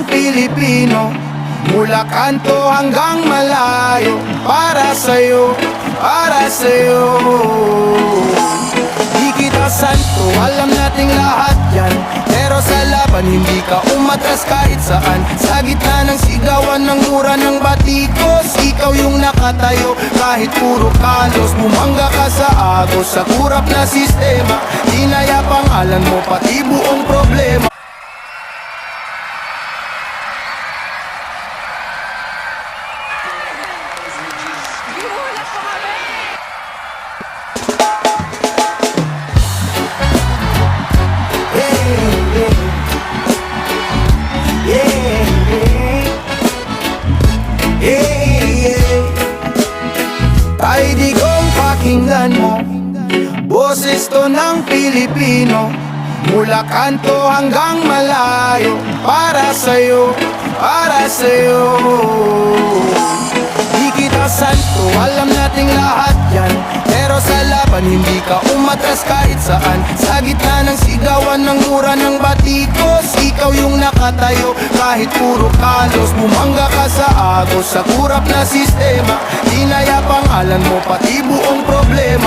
ng Pilipino, mula kanto hanggang malayo. Para sa'yo, para sa'yo. Di kita santo, alam nating lahat yan, pero sa laban hindi ka umatras kahit saan. Sa gitna ng sigawan ng mura ng batikos, ikaw yung nakatayo kahit puro kalos. Bumangga ka sa agos, sa kurap na sistema, dinaya pangalan mo pati buong problema. Ginulat ko kami! Ay di kong pakinggan mo, boses to ng Pilipino, mula kanto hanggang malayo. Para sa'yo, para sa'yo. Di kita santo, alam nating lahat yan, pero sa laban hindi ka umatras kahit saan. Sa gitna ng sigawan ng mura ng batikos, ikaw yung nakatayo kahit puro kalos. Bumangga ka sa agos, sa kurap na sistema, dinaya pangalan mo pati buong problema.